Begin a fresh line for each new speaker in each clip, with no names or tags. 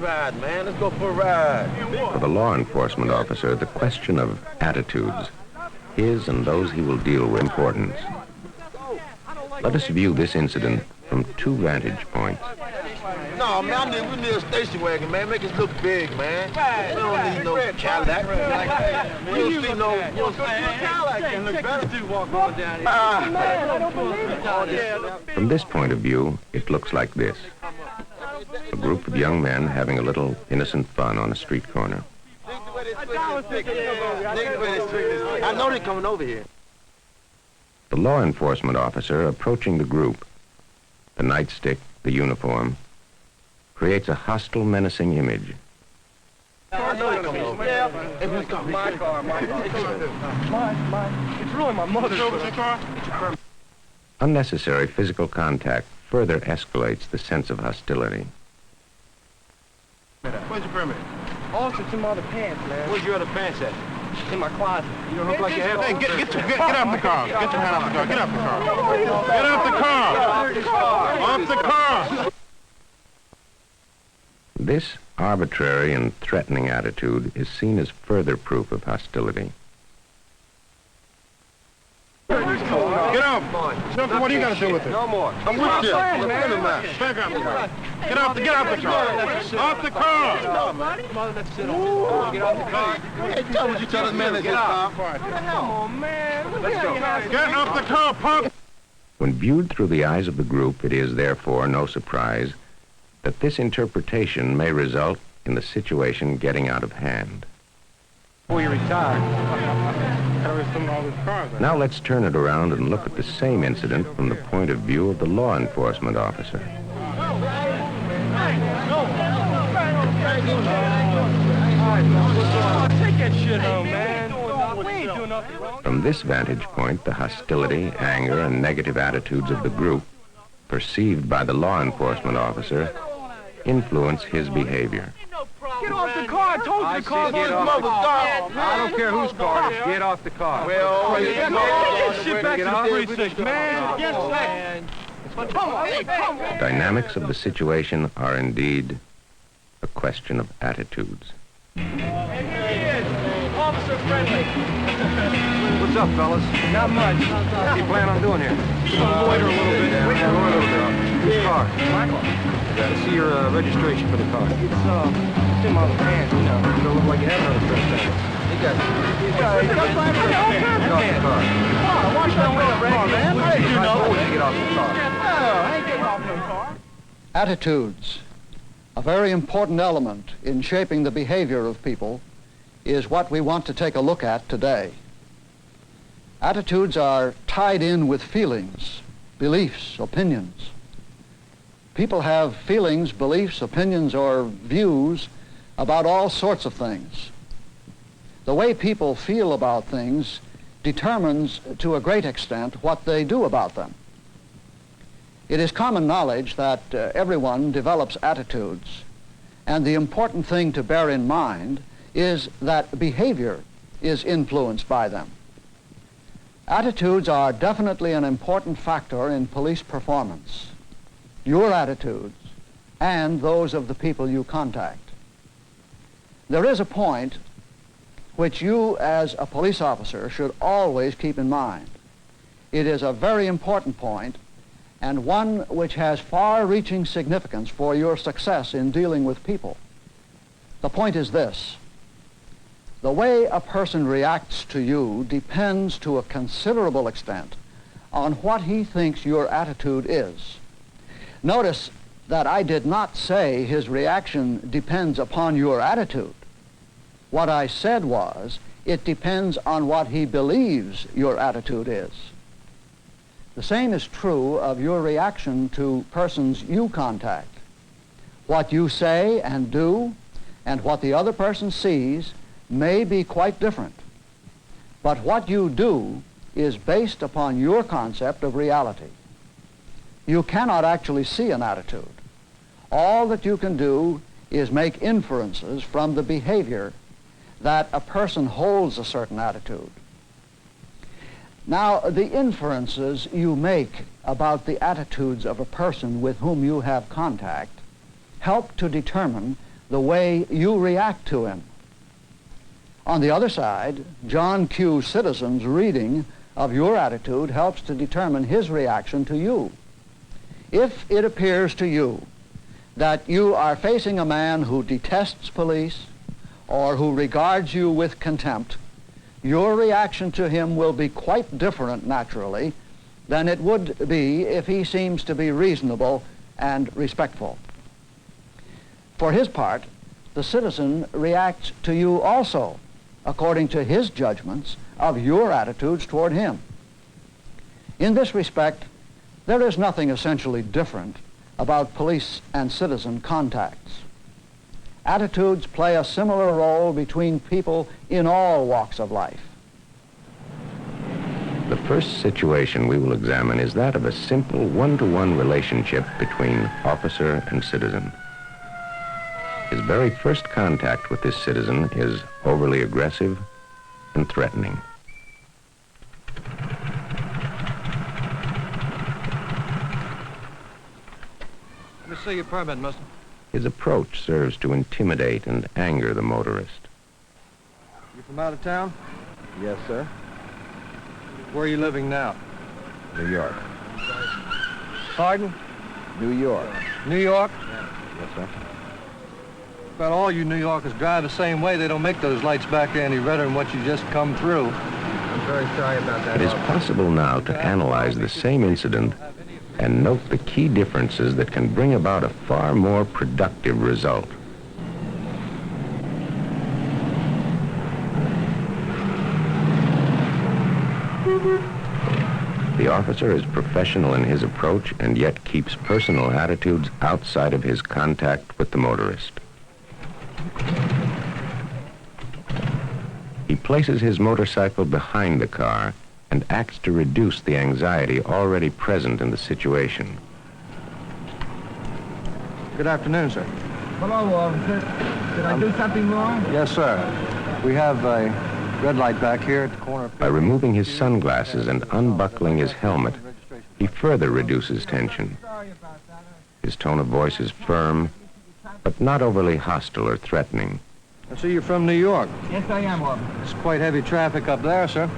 Ride, man. Let's go for a ride.
For the law enforcement officer, the question of attitudes, his and those he will deal with, importance. Let us view this incident from two vantage points.
No, man, we need a station wagon, man. Make us look big, man. We don't need no Cadillac. You don't see no Cadillac and look better.
Man, I don't believe it.
From this point of view, it looks like this. A group of young men having a little innocent fun on a street corner.
I know they're coming over here.
The law enforcement officer approaching the group, the nightstick, the uniform, creates a hostile, menacing image.
I know they're coming over. Yeah. My car.
Mine. It's really my mother's car.
Unnecessary physical contact further escalates the sense of hostility.
Where's your permit?
Oh, it's in my other pants, man.
Where's your other pants at?
In my closet.
You don't look like you have.
Hey, get out the car. Get your hand off the car. Get off the car. Get off the car. Off the car.
This arbitrary and threatening attitude is seen as further proof of hostility.
Get off. Something, what do you got to do with it?
No more. I'm with you. Back up the car.
Get off the car. Off the car.
Let's sit on. Get off the car. Hey, tell what you tell this man to get off.
Come on, man. Let's go.
Get off the car, punk.
When viewed through the eyes of the group, it is therefore no surprise that this interpretation may result in the situation getting out of hand.
Before you retire.
Now let's turn it around and look at the same incident from the point of view of the law enforcement officer.
Take that shit home, man. We ain't doing nothing wrong.
From this vantage point, the hostility, anger, and negative attitudes of the group, perceived by the law enforcement officer, influence his behavior.
Get off the car. I told you the car was
Get off the car.
I don't care whose car it is. Get off the car.
Well,
Get that shit back to the precinct, man. Get that. Come on.
The dynamics of the situation are indeed a question of attitudes.
Officer friendly.
What's up, fellas?
Not much.
What you plan on doing here?
Loiter a little bit.
Loiter a little bit. Whose car?
My car.
Let's see your registration for the car.
It's in my other pants, you know.
You don't look like you have another trespass. You got it. Get off the car.
Watch that window, man.
I told you to get off the car.
I ain't getting off no car.
Attitudes, a very important element in shaping the behavior of people, is what we want to take a look at today. Attitudes are tied in with feelings, beliefs, opinions. People have feelings, beliefs, opinions, or views about all sorts of things. The way people feel about things determines, to a great extent, what they do about them. It is common knowledge that everyone develops attitudes, and the important thing to bear in mind is that behavior is influenced by them. Attitudes are definitely an important factor in police performance. Your attitudes and those of the people you contact. There is a point which you as a police officer should always keep in mind. It is a very important point and one which has far-reaching significance for your success in dealing with people. The point is this: the way a person reacts to you depends to a considerable extent on what he thinks your attitude is. Notice that I did not say his reaction depends upon your attitude. What I said was, it depends on what he believes your attitude is. The same is true of your reaction to persons you contact. What you say and do, and what the other person sees, may be quite different. But what you do is based upon your concept of reality. You cannot actually see an attitude. All that you can do is make inferences from the behavior that a person holds a certain attitude. Now, the inferences you make about the attitudes of a person with whom you have contact help to determine the way you react to him. On the other side, John Q. Citizen's reading of your attitude helps to determine his reaction to you. If it appears to you that you are facing a man who detests police or who regards you with contempt, your reaction to him will be quite different, naturally, than it would be if he seems to be reasonable and respectful. For his part, the citizen reacts to you also according to his judgments of your attitudes toward him. In this respect, there is nothing essentially different about police and citizen contacts. Attitudes play a similar role between people in all walks of life.
The first situation we will examine is that of a simple one-to-one relationship between officer and citizen. His very first contact with this citizen is overly aggressive and threatening.
Let me see your permit, mister.
His approach serves to intimidate and anger the motorist.
You from out of town?
Yes, sir.
Where are you living now?
New York.
Pardon?
New York.
New York?
Yes, sir.
About all you New Yorkers drive the same way. They don't make those lights back there any redder than what you just come through.
I'm very sorry about that.
It is possible now to analyze the same incident and note the key differences that can bring about a far more productive result. The officer is professional in his approach and yet keeps personal attitudes outside of his contact with the motorist. He places his motorcycle behind the car and acts to reduce the anxiety already present in the situation.
Good afternoon, sir.
Hello, officer. Did I do something wrong?
Yes, sir. We have a red light back here at the corner of...
By removing his sunglasses and unbuckling his helmet, he further reduces tension. His tone of voice is firm, but not overly hostile or threatening.
I see you're from New York.
Yes, I am, officer.
It's quite heavy traffic up there, sir.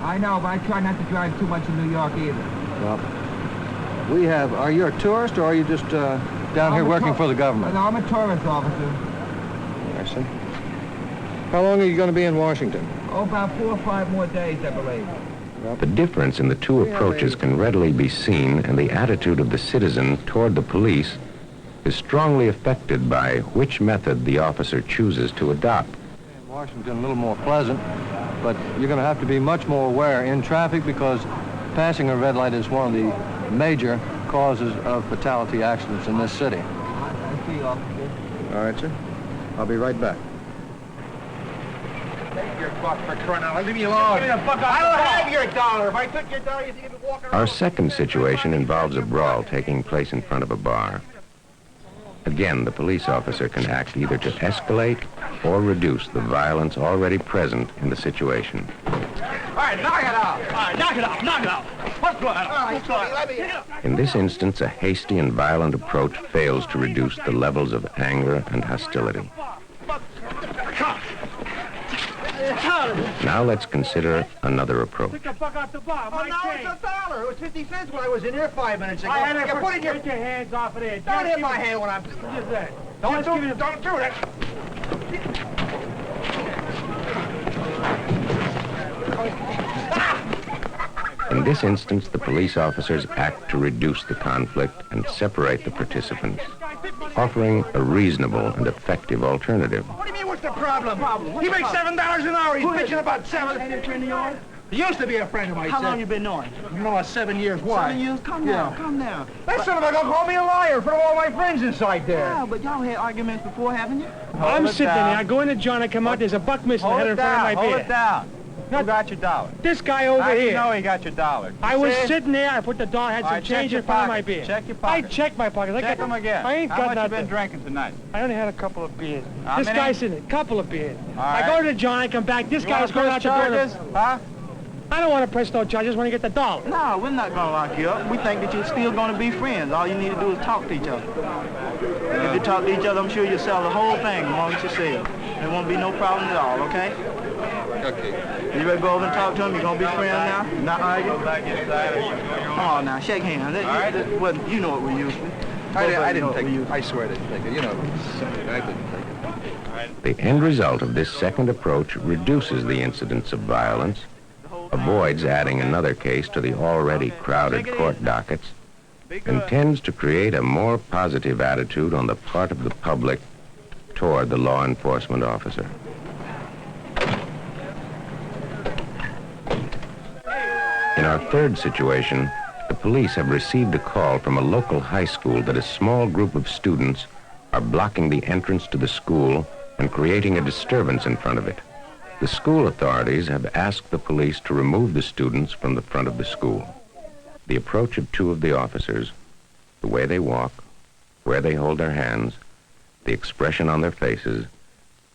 I know, but I try not to drive too much in New York either.
Well, are you a tourist or are you just down here working for the government?
No, I'm a tourist, officer.
I see. How long are you going to be in Washington?
Oh, about 4 or 5 more days, I believe.
The difference in the two approaches can readily be seen, and the attitude of the citizen toward the police is strongly affected by which method the officer chooses to adopt.
In Washington, a little more pleasant, but you're going to have to be much more aware in traffic because passing a red light is one of the major causes of fatality accidents in this city.
I see, officer.
All right, sir. I'll be right back.
Take your buck for crying out loud. Leave me alone. Give me the buck. I don't have your dollar. If I took your dollar, you think you'd be walking around.
Our second situation involves a brawl taking place in front of a bar. Again, the police officer can act either to escalate or reduce the violence already present in the situation.
All right, knock it out. All right, knock it out. Knock it out. What's going on? All right, let me in.
In this instance, a hasty and violent approach fails to reduce the levels of anger and hostility. Now let's consider another approach.
Oh, now it's $1. It was 50 cents when I was in here 5 minutes ago.
Get your hands off of there.
Don't hit my hand when I'm... Don't do that.
In this instance, the police officers act to reduce the conflict and separate the participants, offering a reasonable and effective alternative.
What do you mean, what's the problem? He makes $7 an hour. He's bitching about 7.
Ain't a friend of yours?
He used to be a friend of mine.
How long you been knowing?
You know, 7 years. Why?
7 years? Come now, come now.
That son of a gun called me a liar in front of all my friends inside there.
Yeah, but y'all had arguments before, haven't you?
I'm sitting there. I go into John, I come out, there's a buck missing head in front of my bed.
Hold it down. Who got your dollar?
This guy over
How do you
here.
know he got your dollar?
I was sitting there, I put the dollar, had
All
some
right, check
change
your
in front of my
pockets.
bed.
Check your
I
pockets.
checked my pockets.
Check them again.
I ain't
How
got
much you
nothing.
been drinking tonight?
I only had a couple of beers.
How
This
many?
guy's in a couple of beers.
All
I
right.
go to John, I come back. This
You
guy's
wanna
going out
press
the door.
charges? Huh?
I don't want to press no charges when you get the dollar.
No, we're not going to lock you up. We think that you're still going to be friends. All you need to do is talk to each other. If you talk to each other, I'm sure you'll sell the whole thing amongst yourselves. There won't be no problem at all, okay?
Okay.
You ready to go over and talk to him? You going to be friends now? Not argue? Come on now, shake hands. Well, you know what we used to.
I didn't take it. I swear I didn't take it. You know, I didn't take it.
The end result of this second approach reduces the incidence of violence, avoids adding another case to the already crowded court dockets, and tends to create a more positive attitude on the part of the public toward the law enforcement officer. In our third situation, the police have received a call from a local high school that a small group of students are blocking the entrance to the school and creating a disturbance in front of it. The school authorities have asked the police to remove the students from the front of the school. The approach of two of the officers, the way they walk, where they hold their hands, the expression on their faces,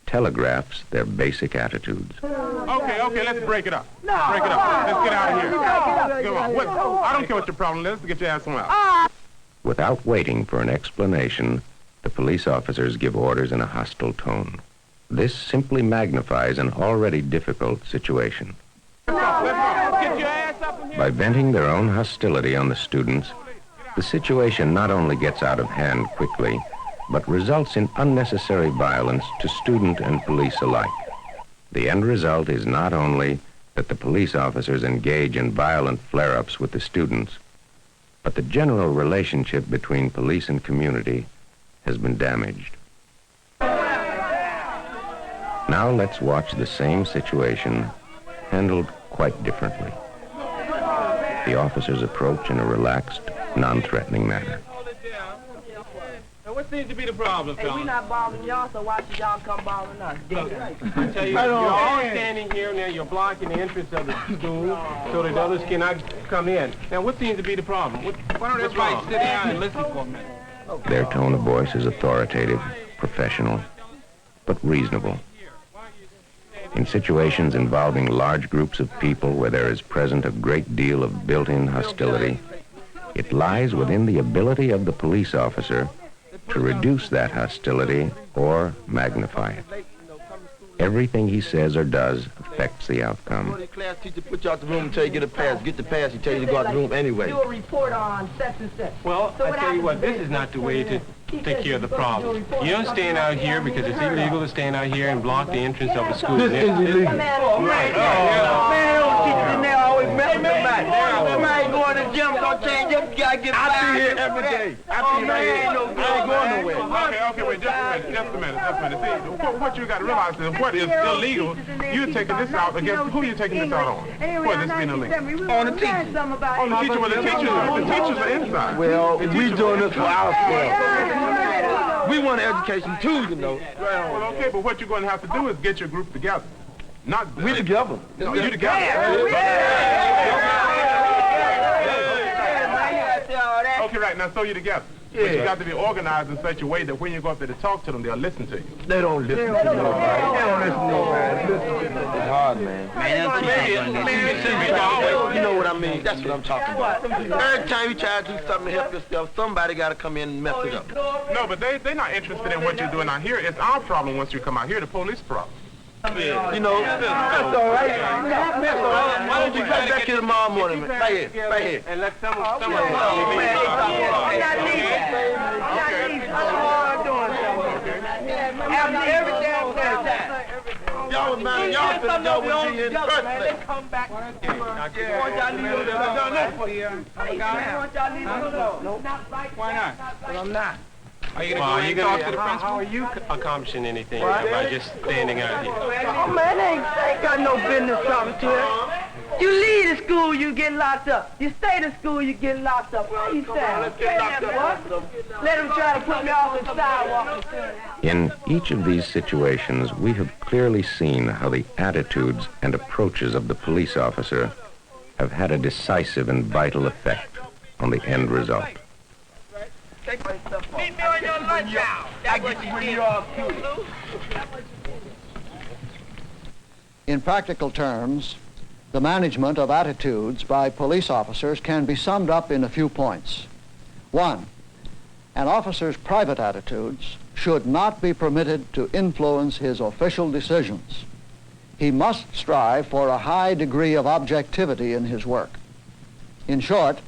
telegraphs their basic attitudes.
Okay, let's break it up. Break it up. Let's get out of here. Come on. I don't care what your problem is. Let's get your ass somewhere else.
Without waiting for an explanation, the police officers give orders in a hostile tone. This simply magnifies an already difficult situation.
Let's go. Get your ass up in here.
By venting their own hostility on the students, the situation not only gets out of hand quickly, but results in unnecessary violence to student and police alike. The end result is not only that the police officers engage in violent flare-ups with the students, but the general relationship between police and community has been damaged. Now let's watch the same situation handled quite differently. The officers approach in a relaxed, non-threatening manner.
Now, what seems to be the problem,
Hey, we not bothering y'all, so why should y'all come bothering us?
I tell you, you're all standing here now, you're blocking the entrance of the school so that others cannot come in. Now, what seems to be the problem? Why don't everybody sit down and listen for a minute?
Their tone of voice is authoritative, professional, but reasonable. In situations involving large groups of people where there is present a great deal of built-in hostility, it lies within the ability of the police officer to reduce that hostility or magnify it. Everything he says or does affects the outcome.
The class teacher put you out the room until you get a pass. Get the pass, he tell you to go out the room anyway.
Do a report on such and such.
Well,
So
I tell you what, this is not the way to take care of the problem. You don't stand out here because it's illegal to stand out here and block the entrance of a school.
This is illegal.
Man,
Man, don't teach in there always messing with somebody. Man, going to the gym, don't change up, you gotta get back. I be here every day. I be right here. I ain't going nowhere.
Okay, wait, just a minute. See, what you got to realize is what is illegal, you're taking this out against, who are you taking this out on? What is being illegal?
On the teacher.
On the teacher, well, the teachers are inside.
Well, we doing this for ourselves. We want education too, you know.
Well, okay, but what you're going to have to do is get your group together. Not
We together.
No, you together. Okay, right, now so you together. But you got to be organized in such a way that when you go up there to talk to them, they'll listen to you.
They don't listen to nobody. They don't listen to nobody. It's hard, man. You know what I mean? That's what I'm talking about. Every time you try to do something to help yourself, somebody got to come in and mess it up.
No, but they're not interested in what you're doing out here. It's our problem once you come out here, the police problem.
You know, that's all right. That's all right. Why don't you come back here tomorrow morning, man? Right here.
And let someone
I'm not leaving. I'm not leaving. I'm doing something. After every damn thing.
Y'all, man, y'all finna know what you in the first place.
Come back.
I want y'all leave it alone. Done that for you.
I want y'all leave it alone.
Why not?
But I'm not.
Are you going to talk to the principal? How are you accomplishing anything by just standing out here?
Oh, man, they ain't got no business talking to us. You leave the school, you get locked up. You stay to school, you get locked up. Why you saying?
Let's get locked up.
Let them try to put me off the sidewalk.
In each of these situations, we have clearly seen how the attitudes and approaches of the police officer have had a decisive and vital effect on the end result.
Meet me on your lunch hour. That's what you get.
In practical terms, The management of attitudes by police officers can be summed up in a few points. 1, an officer's private attitudes should not be permitted to influence his official decisions. He must strive for a high degree of objectivity in his work. In short,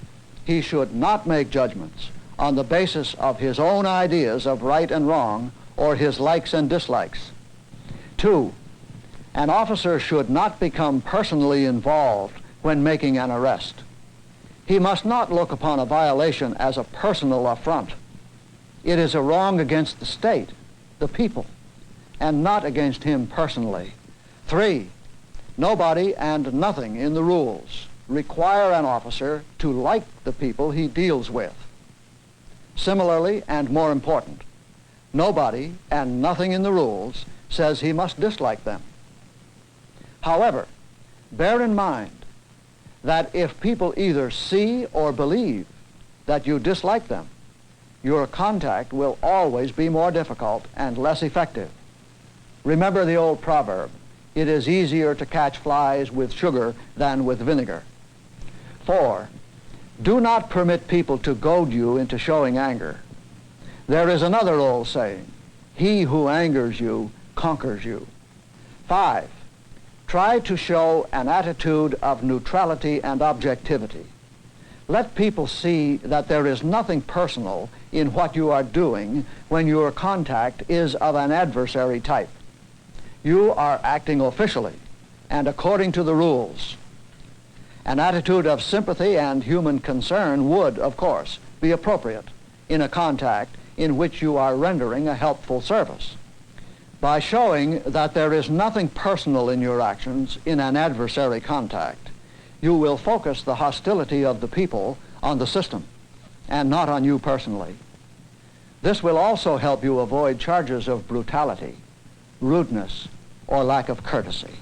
he should not make judgments on the basis of his own ideas of right and wrong or his likes and dislikes. 2, an officer should not become personally involved when making an arrest. He must not look upon a violation as a personal affront. It is a wrong against the state, the people, and not against him personally. 3, nobody and nothing in the rules require an officer to like the people he deals with. Similarly, and more important, nobody and nothing in the rules says he must dislike them. However, bear in mind that if people either see or believe that you dislike them, your contact will always be more difficult and less effective. Remember the old proverb, it is easier to catch flies with sugar than with vinegar. 4, do not permit people to goad you into showing anger. There is another old saying, he who angers you conquers you. 5, try to show an attitude of neutrality and objectivity. Let people see that there is nothing personal in what you are doing when your contact is of an adversary type. You are acting officially and according to the rules. An attitude of sympathy and human concern would, of course, be appropriate in a contact in which you are rendering a helpful service. By showing that there is nothing personal in your actions in an adversary contact, you will focus the hostility of the people on the system and not on you personally. This will also help you avoid charges of brutality, rudeness, or lack of courtesy.